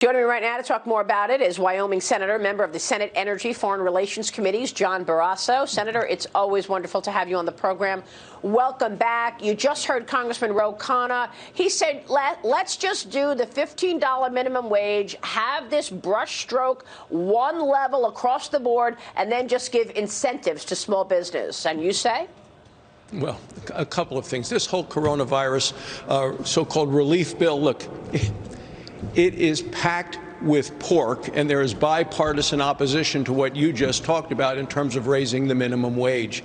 Joining me right now to talk more about it is Wyoming Senator, member of the Senate Energy Foreign Relations Committees, John Barrasso. Senator, it's always wonderful to have you on the program. Welcome back. You just heard Congressman Ro Khanna. He said, let's just do the $15 minimum wage, have this brushstroke, one level across the board, and then just give incentives to small business. And you say? Well, a couple of things. This whole coronavirus so-called relief bill, look, it is packed with pork, and there is bipartisan opposition to what you just talked about in terms of raising the minimum wage.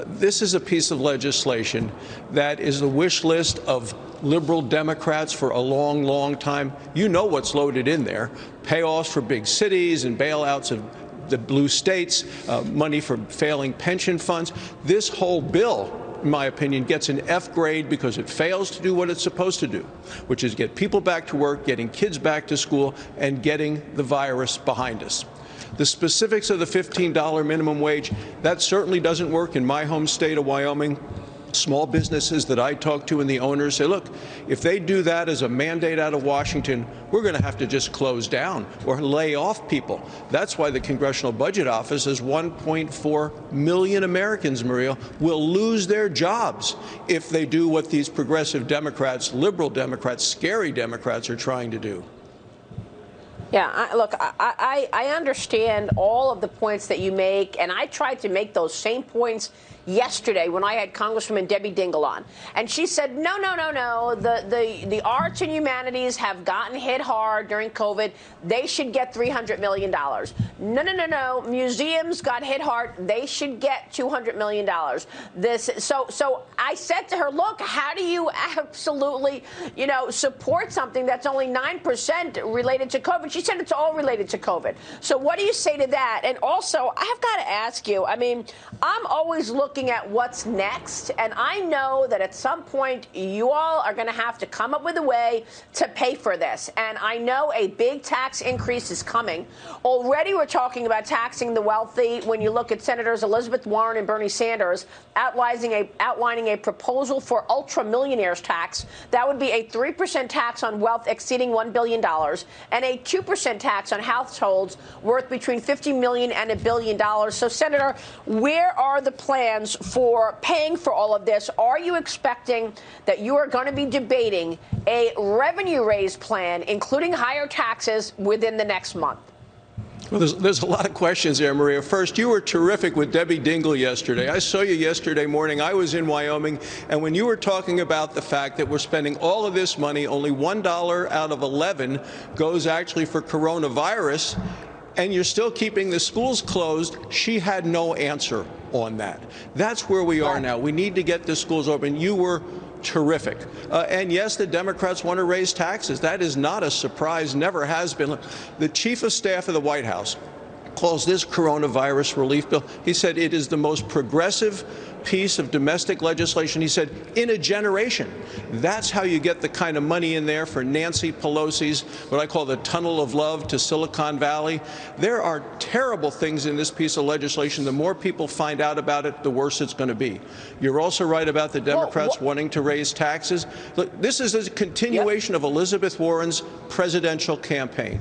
This is a piece of legislation that is the wish list of liberal Democrats for a long, long time. You know what's loaded in there. Payoffs for big cities and bailouts of the blue states, money for failing pension funds. This whole bill, in my opinion, gets an F grade because it fails to do what it's supposed to do, which is get people back to work, getting kids back to school, and getting the virus behind us. The specifics of the $15 minimum wage, that certainly doesn't work in my home state of Wyoming. Small businesses that I talk to and the owners say, look, if they do that as a mandate out of Washington, we're going to have to just close down or lay off people. That's why the Congressional Budget Office says 1.4 million Americans, Maria, will lose their jobs if they do what these progressive Democrats, liberal Democrats, scary Democrats are trying to do. Yeah, I understand all of the points that you make, and I tried to make those same points yesterday when I had Congresswoman Debbie Dingell on. And she said, no. The arts and humanities have gotten hit hard during COVID. They should get $300 million. No. Museums got hit hard. They should get $200 million. So I said to her, look, how do you absolutely, support something that's only 9% related to COVID? She said it's all related to COVID. So what do you say to that? And also, I've got to ask you, I'm always looking at what's next, and I know that at some point you all are going to have to come up with a way to pay for this. And I know a big tax increase is coming. Already we're talking about taxing the wealthy when you look at Senators Elizabeth Warren and Bernie Sanders outlining a proposal for ultra-millionaires tax. That would be a 3% tax on wealth exceeding $1 billion and a 2% tax on households worth between $50 million and $1 billion. So, Senator, where are the plans for paying for all of this? Are you expecting that you are going to be debating a revenue raise plan, including higher taxes, within the next month? Well, there's a lot of questions there, Maria. First, you were terrific with Debbie Dingell yesterday. I saw you yesterday morning. I was in Wyoming, and when you were talking about the fact that we're spending all of this money, only $1 out of 11 goes actually for coronavirus, and you're still keeping the schools closed, she had no answer on that. That's where we are now. We need to get the schools open. You were terrific. And yes, the Democrats want to raise taxes. That is not a surprise, never has been. The chief of staff of the White House calls this coronavirus relief bill. He said it is the most progressive piece of domestic legislation, he said, in a generation. That's how you get the kind of money in there for Nancy Pelosi's, what I call the tunnel of love to Silicon Valley. There are terrible things in this piece of legislation. The more people find out about it, the worse it's going to be. You're also right about the Democrats wanting to raise taxes. Look, this is a continuation of Elizabeth Warren's presidential campaign.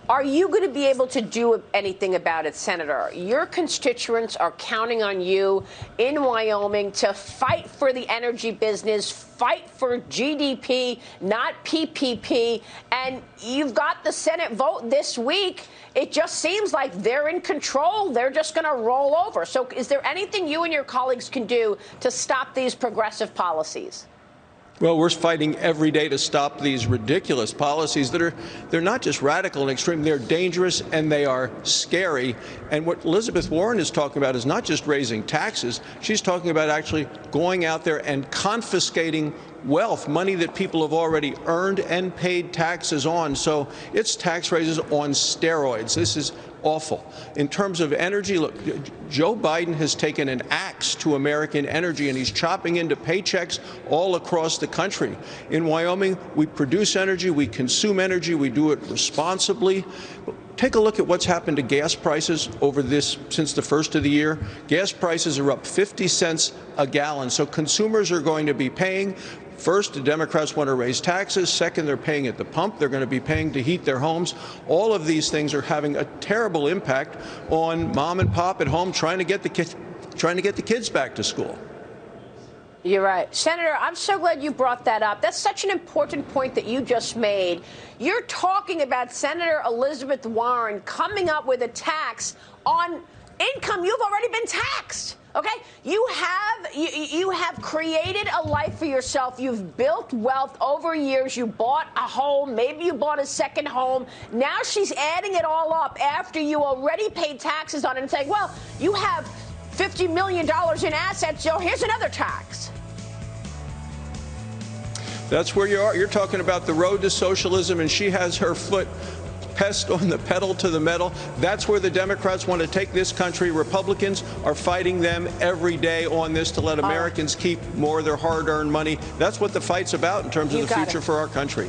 Are you going to be able to do anything about it, Senator? Your constituents are counting on you in Wyoming to fight for the energy business, fight for GDP, not PPP. And you've got the Senate vote this week. It just seems like they're in control. They're just going to roll over. So is there anything you and your colleagues can do to stop these progressive policies? Well, we're fighting every day to stop these ridiculous policies that they're not just radical and extreme, they're dangerous and they are scary. And what Elizabeth Warren is talking about is not just raising taxes. She's talking about actually going out there and confiscating wealth, money that people have already earned and paid taxes on. So it's tax raises on steroids. This is awful. In terms of energy, look, Joe Biden has taken an axe to American energy, and he's chopping into paychecks all across the country. In Wyoming, we produce energy, we consume energy, we do it responsibly. Take a look at what's happened to gas prices over since the first of the year. Gas prices are up 50 cents a gallon. So consumers are going to be paying. First, the Democrats want to raise taxes. Second, they're paying at the pump. They're going to be paying to heat their homes. All of these things are having a terrible impact on mom and pop at home trying to get the kids back to school. You're right. Senator, I'm so glad you brought that up. That's such an important point that you just made. You're talking about Senator Elizabeth Warren coming up with a tax on income you've already been taxed. OK, you have created a life for yourself. You've built wealth over years. You bought a home. Maybe you bought a second home. Now she's adding it all up after you already paid taxes on it and saying, well, you have $50 million in assets, so here's another tax. That's where you are. You're talking about the road to socialism, and she has her foot pressed on the pedal to the metal. That's where the Democrats want to take this country. Republicans are fighting them every day on this to let Americans keep more of their hard-earned money. That's what the fight's about in terms of the future for our country.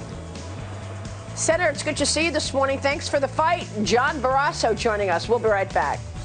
Senator, it's good to see you this morning. Thanks for the fight. John Barrasso joining us. We'll be right back.